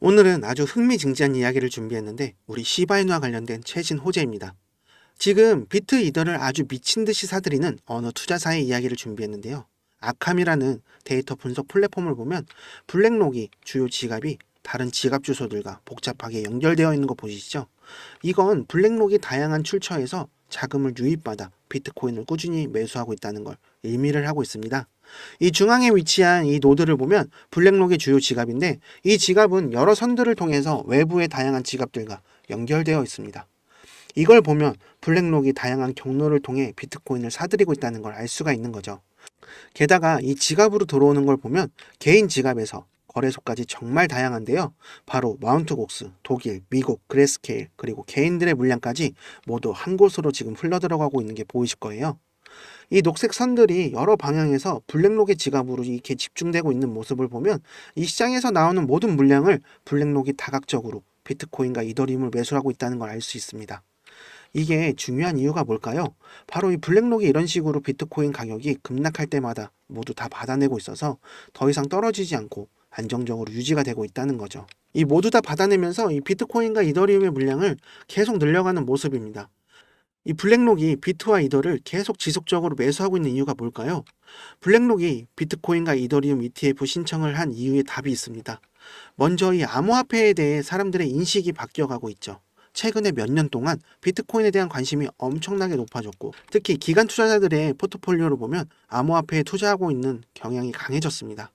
오늘은 아주 흥미진진한 이야기를 준비했는데 우리 시바이누와 관련된 최신 호재입니다. 지금 비트 이더를 아주 미친 듯이 사들이는 어느 투자사의 이야기를 준비했는데요. 아캄이라는 데이터 분석 플랫폼을 보면 블랙록이 주요 지갑이 다른 지갑 주소들과 복잡하게 연결되어 있는 거 보이시죠? 이건 블랙록이 다양한 출처에서 자금을 유입받아 비트코인을 꾸준히 매수하고 있다는 걸 의미를 하고 있습니다. 이 중앙에 위치한 이 노드를 보면 블랙록의 주요 지갑인데 이 지갑은 여러 선들을 통해서 외부의 다양한 지갑들과 연결되어 있습니다. 이걸 보면 블랙록이 다양한 경로를 통해 비트코인을 사들이고 있다는 걸 알 수가 있는 거죠. 게다가 이 지갑으로 들어오는 걸 보면 개인 지갑에서 거래소까지 정말 다양한데요. 바로 마운트곡스, 독일, 미국, 그레스케일, 그리고 개인들의 물량까지 모두 한 곳으로 지금 흘러들어가고 있는 게 보이실 거예요. 이 녹색 선들이 여러 방향에서 블랙록의 지갑으로 이렇게 집중되고 있는 모습을 보면 이 시장에서 나오는 모든 물량을 블랙록이 다각적으로 비트코인과 이더리움을 매수하고 있다는 걸 알 수 있습니다. 이게 중요한 이유가 뭘까요? 바로 이 블랙록이 이런 식으로 비트코인 가격이 급락할 때마다 모두 다 받아내고 있어서 더 이상 떨어지지 않고 안정적으로 유지가 되고 있다는 거죠. 이 모두 다 받아내면서 이 비트코인과 이더리움의 물량을 계속 늘려가는 모습입니다. 이 블랙록이 비트와 이더를 계속 지속적으로 매수하고 있는 이유가 뭘까요? 블랙록이 비트코인과 이더리움 ETF 신청을 한 이유의 답이 있습니다. 먼저 이 암호화폐에 대해 사람들의 인식이 바뀌어가고 있죠. 최근에 몇 년 동안 비트코인에 대한 관심이 엄청나게 높아졌고 특히 기관 투자자들의 포트폴리오를 보면 암호화폐에 투자하고 있는 경향이 강해졌습니다.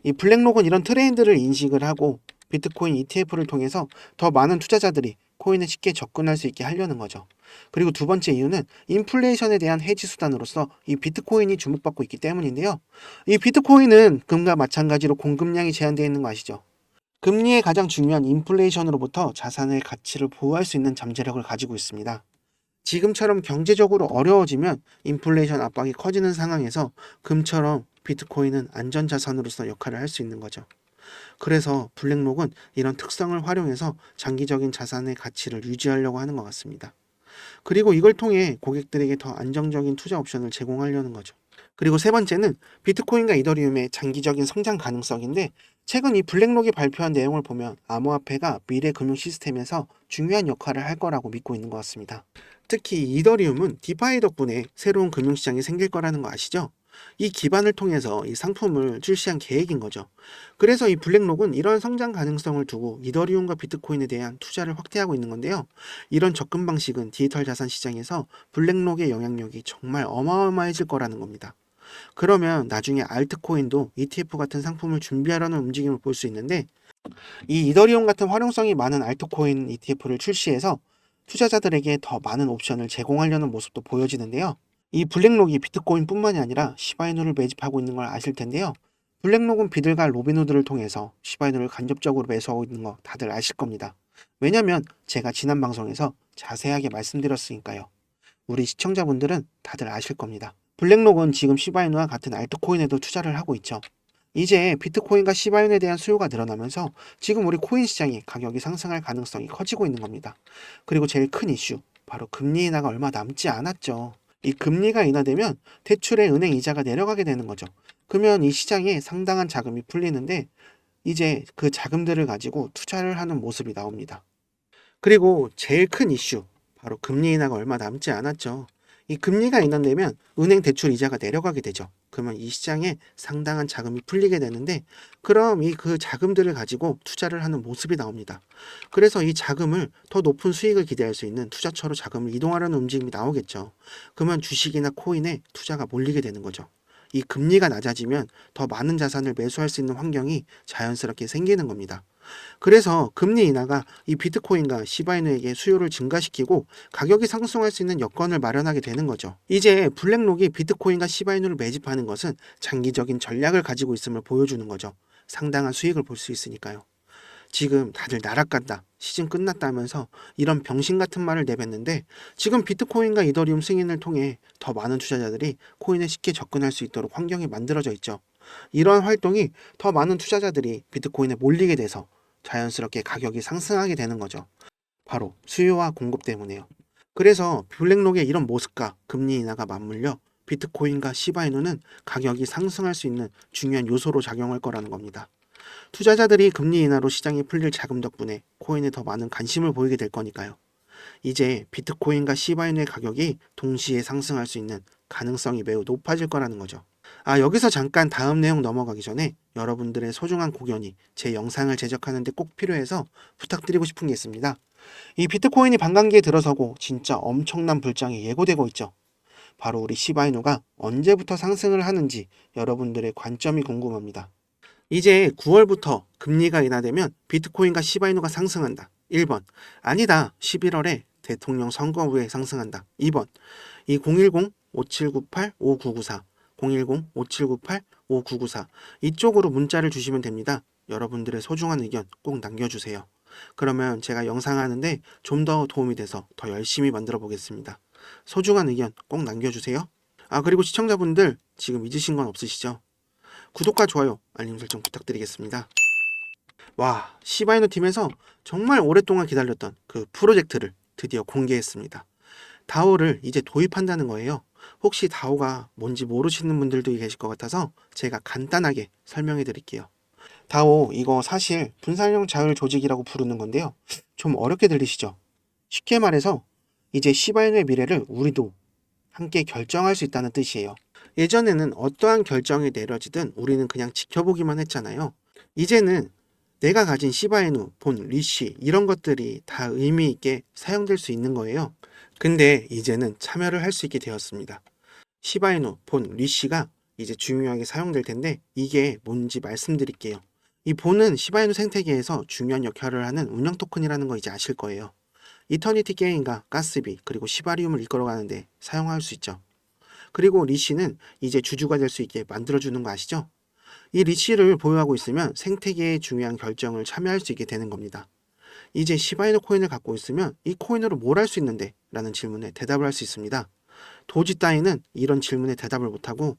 이 블랙록은 이런 트렌드를 인식을 하고 비트코인 ETF를 통해서 더 많은 투자자들이 코인에 쉽게 접근할 수 있게 하려는 거죠. 그리고 두 번째 이유는 인플레이션에 대한 해지 수단으로서 이 비트코인이 주목받고 있기 때문인데요. 이 비트코인은 금과 마찬가지로 공급량이 제한되어 있는 거 아시죠? 금리의 가장 중요한 인플레이션으로부터 자산의 가치를 보호할 수 있는 잠재력을 가지고 있습니다. 지금처럼 경제적으로 어려워지면 인플레이션 압박이 커지는 상황에서 금처럼 비트코인은 안전자산으로서 역할을 할 수 있는 거죠. 그래서 블랙록은 이런 특성을 활용해서 장기적인 자산의 가치를 유지하려고 하는 것 같습니다. 그리고 이걸 통해 고객들에게 더 안정적인 투자 옵션을 제공하려는 거죠. 그리고 세 번째는 비트코인과 이더리움의 장기적인 성장 가능성인데 최근 이 블랙록이 발표한 내용을 보면 암호화폐가 미래 금융 시스템에서 중요한 역할을 할 거라고 믿고 있는 것 같습니다. 특히 이더리움은 디파이 덕분에 새로운 금융시장이 생길 거라는 거 아시죠? 이 기반을 통해서 이 상품을 출시한 계획인 거죠. 그래서 이 블랙록은 이런 성장 가능성을 두고 이더리움과 비트코인에 대한 투자를 확대하고 있는 건데요. 이런 접근 방식은 디지털 자산 시장에서 블랙록의 영향력이 정말 어마어마해질 거라는 겁니다. 그러면 나중에 알트코인도 ETF 같은 상품을 준비하려는 움직임을 볼 수 있는데 이 이더리움 같은 활용성이 많은 알트코인 ETF를 출시해서 투자자들에게 더 많은 옵션을 제공하려는 모습도 보여지는데요. 이 블랙록이 비트코인뿐만이 아니라 시바이누를 매집하고 있는 걸 아실 텐데요. 블랙록은 비들과 로빈후드를 통해서 시바이누를 간접적으로 매수하고 있는 거 다들 아실 겁니다. 왜냐면 제가 지난 방송에서 자세하게 말씀드렸으니까요. 우리 시청자분들은 다들 아실 겁니다. 블랙록은 지금 시바이누와 같은 알트코인에도 투자를 하고 있죠. 이제 비트코인과 시바이누에 대한 수요가 늘어나면서 지금 우리 코인 시장이 가격이 상승할 가능성이 커지고 있는 겁니다. 그리고 제일 큰 이슈, 바로 금리 인하가 얼마 남지 않았죠. 이 금리가 인하되면 대출의 은행 이자가 내려가게 되는 거죠. 그러면 이 시장에 상당한 자금이 풀리는데 이제 그 자금들을 가지고 투자를 하는 모습이 나옵니다. 그리고 제일 큰 이슈, 바로 금리 인하가 얼마 남지 않았죠. 이 금리가 인하되면 은행 대출 이자가 내려가게 되죠. 그러면 이 시장에 상당한 자금이 풀리게 되는데 그럼 이 그 자금들을 가지고 투자를 하는 모습이 나옵니다. 그래서 이 자금을 더 높은 수익을 기대할 수 있는 투자처로 자금을 이동하려는 움직임이 나오겠죠. 그러면 주식이나 코인에 투자가 몰리게 되는 거죠. 이 금리가 낮아지면 더 많은 자산을 매수할 수 있는 환경이 자연스럽게 생기는 겁니다. 그래서 금리 인하가 이 비트코인과 시바이누에게 수요를 증가시키고 가격이 상승할 수 있는 여건을 마련하게 되는 거죠. 이제 블랙록이 비트코인과 시바이누를 매집하는 것은 장기적인 전략을 가지고 있음을 보여주는 거죠. 상당한 수익을 볼 수 있으니까요. 지금 다들 나락간다, 시즌 끝났다면서 이런 병신 같은 말을 내뱉는데 지금 비트코인과 이더리움 승인을 통해 더 많은 투자자들이 코인에 쉽게 접근할 수 있도록 환경이 만들어져 있죠. 이러한 활동이 더 많은 투자자들이 비트코인에 몰리게 돼서 자연스럽게 가격이 상승하게 되는 거죠. 바로 수요와 공급 때문에요. 그래서 블랙록의 이런 모습과 금리 인하가 맞물려 비트코인과 시바이누는 가격이 상승할 수 있는 중요한 요소로 작용할 거라는 겁니다. 투자자들이 금리 인하로 시장이 풀릴 자금 덕분에 코인에 더 많은 관심을 보이게 될 거니까요. 이제 비트코인과 시바이누의 가격이 동시에 상승할 수 있는 가능성이 매우 높아질 거라는 거죠. 여기서 잠깐 다음 내용 넘어가기 전에 여러분들의 소중한 고견이 제 영상을 제작하는 데 꼭 필요해서 부탁드리고 싶은 게 있습니다. 이 비트코인이 반감기에 들어서고 진짜 엄청난 불장이 예고되고 있죠. 바로 우리 시바이누가 언제부터 상승을 하는지 여러분들의 관점이 궁금합니다. 이제 9월부터 금리가 인하되면 비트코인과 시바이누가 상승한다. 1번. 아니다. 11월에 대통령 선거 후에 상승한다. 2번. 이 010-5798-5994 010-5798-5994 이쪽으로 문자를 주시면 됩니다. 여러분들의 소중한 의견 꼭 남겨주세요. 그러면 제가 영상 하는데 좀 더 도움이 돼서 더 열심히 만들어 보겠습니다. 소중한 의견 꼭 남겨주세요. 그리고 시청자분들 지금 잊으신 건 없으시죠? 구독과 좋아요, 알림 설정 부탁드리겠습니다. 시바이누 팀에서 정말 오랫동안 기다렸던 그 프로젝트를 드디어 공개했습니다. 다오를 이제 도입한다는 거예요. 혹시 다오가 뭔지 모르시는 분들도 계실 것 같아서 제가 간단하게 설명해 드릴게요. 다오 이거 사실 분산형 자율 조직이라고 부르는 건데요. 좀 어렵게 들리시죠? 쉽게 말해서 이제 시바이누의 미래를 우리도 함께 결정할 수 있다는 뜻이에요. 예전에는 어떠한 결정이 내려지든 우리는 그냥 지켜보기만 했잖아요. 이제는 내가 가진 시바이누, 본, 리쉬 이런 것들이 다 의미 있게 사용될 수 있는 거예요. 근데 이제는 참여를 할 수 있게 되었습니다. 시바이누, 본, 리쉬가 이제 중요하게 사용될 텐데 이게 뭔지 말씀드릴게요. 이 본은 시바이누 생태계에서 중요한 역할을 하는 운영 토큰이라는 거 이제 아실 거예요. 이터니티 게인과 가스비 그리고 시바리움을 이끌어가는데 사용할 수 있죠. 그리고 리쉬는 이제 주주가 될 수 있게 만들어주는 거 아시죠? 이 리쉬를 보유하고 있으면 생태계의 중요한 결정을 참여할 수 있게 되는 겁니다. 이제 시바이누 코인을 갖고 있으면 이 코인으로 뭘 할 수 있는데? 라는 질문에 대답을 할 수 있습니다. 도지 따위는 이런 질문에 대답을 못하고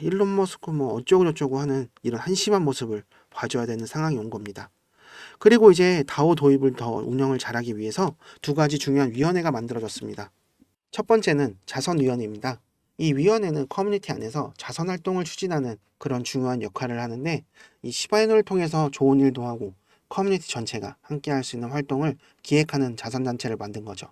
일론 머스크 뭐 어쩌고저쩌고 하는 이런 한심한 모습을 봐줘야 되는 상황이 온 겁니다. 그리고 이제 다오 도입을 더 운영을 잘하기 위해서 두 가지 중요한 위원회가 만들어졌습니다. 첫 번째는 자선위원회입니다. 이 위원회는 커뮤니티 안에서 자선활동을 추진하는 그런 중요한 역할을 하는데 이 시바이누를 통해서 좋은 일도 하고 커뮤니티 전체가 함께 할 수 있는 활동을 기획하는 자선단체를 만든 거죠.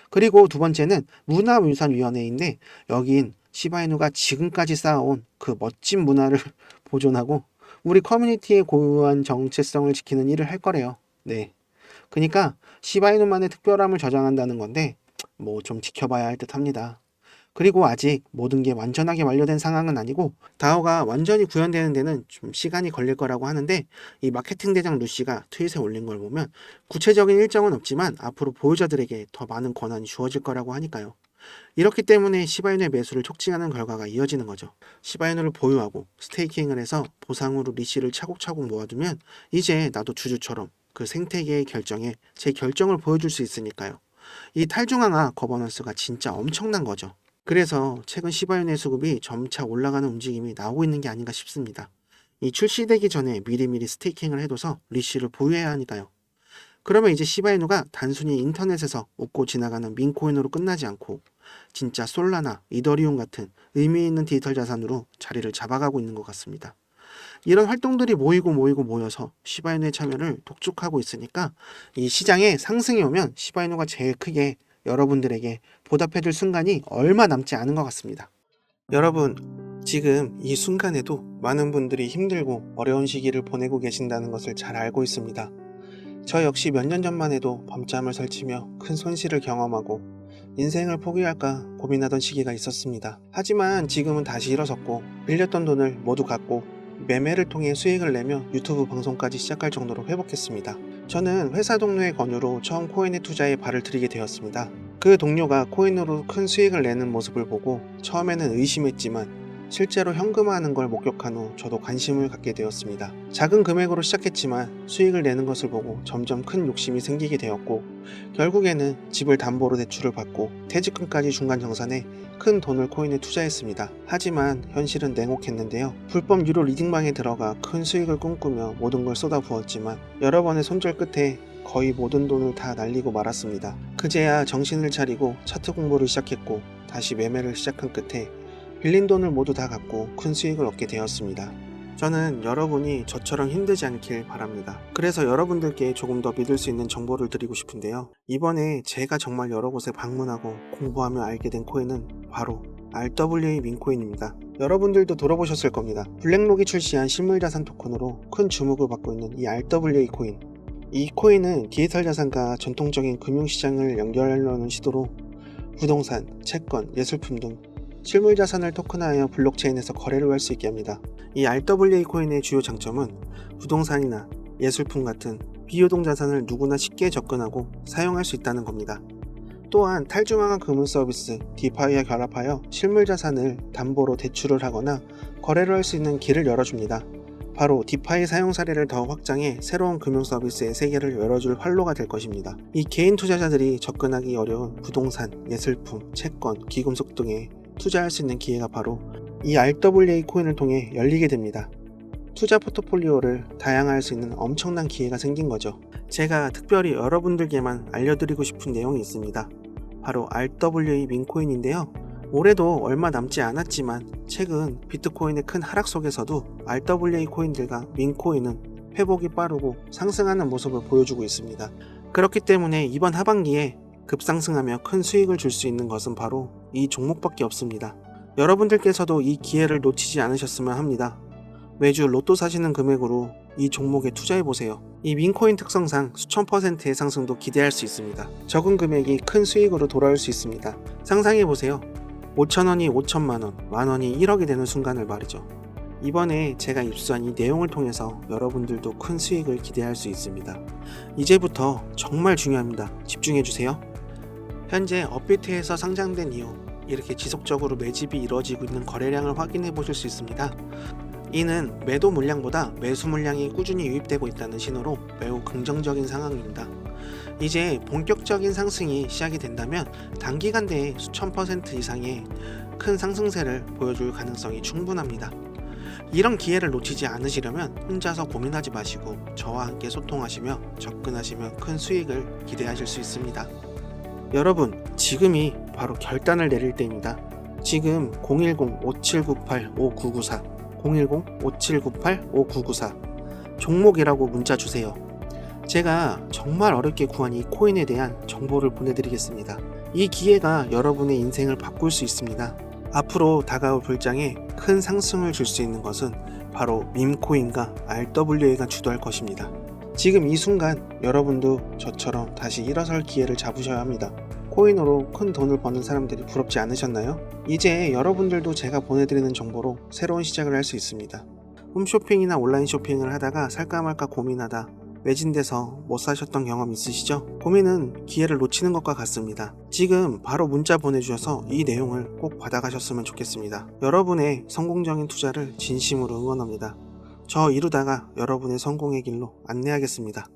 그리고 두 번째는 문화유산위원회인데 여긴 시바이누가 지금까지 쌓아온 그 멋진 문화를 보존하고 우리 커뮤니티의 고유한 정체성을 지키는 일을 할 거래요. 네. 그러니까 시바이누만의 특별함을 저장한다는 건데 뭐 좀 지켜봐야 할 듯 합니다. 그리고 아직 모든 게 완전하게 완료된 상황은 아니고 다오가 완전히 구현되는 데는 좀 시간이 걸릴 거라고 하는데 이 마케팅 대장 루시가 트윗에 올린 걸 보면 구체적인 일정은 없지만 앞으로 보유자들에게 더 많은 권한이 주어질 거라고 하니까요. 이렇기 때문에 시바이누의 매수를 촉진하는 결과가 이어지는 거죠. 시바이누를 보유하고 스테이킹을 해서 보상으로 리시를 차곡차곡 모아두면 이제 나도 주주처럼 그 생태계의 결정에 제 결정을 보여줄 수 있으니까요. 이 탈중앙화 거버넌스가 진짜 엄청난 거죠. 그래서 최근 시바이누의 수급이 점차 올라가는 움직임이 나오고 있는 게 아닌가 싶습니다. 이 출시되기 전에 미리미리 스테이킹을 해둬서 리쉬를 보유해야 하니까요. 그러면 이제 시바이누가 단순히 인터넷에서 웃고 지나가는 민코인으로 끝나지 않고 진짜 솔라나 이더리움 같은 의미 있는 디지털 자산으로 자리를 잡아가고 있는 것 같습니다. 이런 활동들이 모여서 시바이누의 참여를 독촉하고 있으니까 이 시장에 상승이 오면 시바이누가 제일 크게 여러분들에게 보답해줄 순간이 얼마 남지 않은 것 같습니다. 여러분, 지금 이 순간에도 많은 분들이 힘들고 어려운 시기를 보내고 계신다는 것을 잘 알고 있습니다. 저 역시 몇 년 전만 해도 밤잠을 설치며 큰 손실을 경험하고 인생을 포기할까 고민하던 시기가 있었습니다. 하지만 지금은 다시 일어섰고 빌렸던 돈을 모두 갚고 매매를 통해 수익을 내며 유튜브 방송까지 시작할 정도로 회복했습니다. 저는 회사 동료의 권유로 처음 코인에 투자에 발을 들이게 되었습니다. 그 동료가 코인으로 큰 수익을 내는 모습을 보고 처음에는 의심했지만 실제로 현금화하는 걸 목격한 후 저도 관심을 갖게 되었습니다. 작은 금액으로 시작했지만 수익을 내는 것을 보고 점점 큰 욕심이 생기게 되었고 결국에는 집을 담보로 대출을 받고 퇴직금까지 중간 정산해 큰 돈을 코인에 투자했습니다. 하지만 현실은 냉혹했는데요. 불법 유료 리딩방에 들어가 큰 수익을 꿈꾸며 모든 걸 쏟아부었지만 여러 번의 손절 끝에 거의 모든 돈을 다 날리고 말았습니다. 그제야 정신을 차리고 차트 공부를 시작했고 다시 매매를 시작한 끝에 빌린 돈을 모두 다 갚고 큰 수익을 얻게 되었습니다. 저는 여러분이 저처럼 힘들지 않길 바랍니다. 그래서 여러분들께 조금 더 믿을 수 있는 정보를 드리고 싶은데요. 이번에 제가 정말 여러 곳에 방문하고 공부하며 알게 된 코인은 바로 RWA 민코인입니다. 여러분들도 들어보셨을 겁니다. 블랙록이 출시한 실물자산 토큰으로 큰 주목을 받고 있는 이 RWA 코인. 이 코인은 디지털 자산과 전통적인 금융시장을 연결하려는 시도로 부동산, 채권, 예술품 등 실물 자산을 토큰화하여 블록체인에서 거래를 할 수 있게 합니다. 이 RWA 코인의 주요 장점은 부동산이나 예술품 같은 비유동 자산을 누구나 쉽게 접근하고 사용할 수 있다는 겁니다. 또한 탈중앙화 금융 서비스 디파이와 결합하여 실물 자산을 담보로 대출을 하거나 거래를 할 수 있는 길을 열어줍니다. 바로 디파이 사용 사례를 더 확장해 새로운 금융 서비스의 세계를 열어줄 활로가 될 것입니다. 이 개인 투자자들이 접근하기 어려운 부동산, 예술품, 채권, 기금속 등에 투자할 수 있는 기회가 바로 이 RWA 코인을 통해 열리게 됩니다. 투자 포트폴리오를 다양화할 수 있는 엄청난 기회가 생긴 거죠. 제가 특별히 여러분들께만 알려드리고 싶은 내용이 있습니다. 바로 RWA 민코인인데요. 올해도 얼마 남지 않았지만 최근 비트코인의 큰 하락 속에서도 RWA 코인들과 민코인은 회복이 빠르고 상승하는 모습을 보여주고 있습니다. 그렇기 때문에 이번 하반기에 급상승하며 큰 수익을 줄 수 있는 것은 바로 이 종목밖에 없습니다. 여러분들께서도 이 기회를 놓치지 않으셨으면 합니다. 매주 로또 사시는 금액으로 이 종목에 투자해보세요. 이 민코인 특성상 수천 %의 상승도 기대할 수 있습니다. 적은 금액이 큰 수익으로 돌아올 수 있습니다. 상상해보세요. 5천원이 5천만원, 만원이 1억이 되는 순간을 말이죠. 이번에 제가 입수한 이 내용을 통해서 여러분들도 큰 수익을 기대할 수 있습니다. 이제부터 정말 중요합니다. 집중해주세요. 현재 업비트에서 상장된 이후 이렇게 지속적으로 매집이 이루어지고 있는 거래량을 확인해 보실 수 있습니다. 이는 매도 물량보다 매수 물량이 꾸준히 유입되고 있다는 신호로 매우 긍정적인 상황입니다. 이제 본격적인 상승이 시작이 된다면 단기간 내에 수천 % 이상의 큰 상승세를 보여줄 가능성이 충분합니다. 이런 기회를 놓치지 않으시려면 혼자서 고민하지 마시고 저와 함께 소통하시며 접근하시면 큰 수익을 기대하실 수 있습니다. 여러분, 지금이 바로 결단을 내릴 때입니다. 지금 010-5798-5994 010-5798-5994 종목이라고 문자 주세요. 제가 정말 어렵게 구한 이 코인에 대한 정보를 보내드리겠습니다. 이 기회가 여러분의 인생을 바꿀 수 있습니다. 앞으로 다가올 불장에 큰 상승을 줄 수 있는 것은 바로 밈코인과 RWA가 주도할 것입니다. 지금 이 순간 여러분도 저처럼 다시 일어설 기회를 잡으셔야 합니다. 코인으로 큰 돈을 버는 사람들이 부럽지 않으셨나요? 이제 여러분들도 제가 보내드리는 정보로 새로운 시작을 할 수 있습니다. 홈쇼핑이나 온라인 쇼핑을 하다가 살까 말까 고민하다 매진돼서 못 사셨던 경험 있으시죠? 고민은 기회를 놓치는 것과 같습니다. 지금 바로 문자 보내주셔서 이 내용을 꼭 받아가셨으면 좋겠습니다. 여러분의 성공적인 투자를 진심으로 응원합니다. 저 이루다가 여러분의 성공의 길로 안내하겠습니다.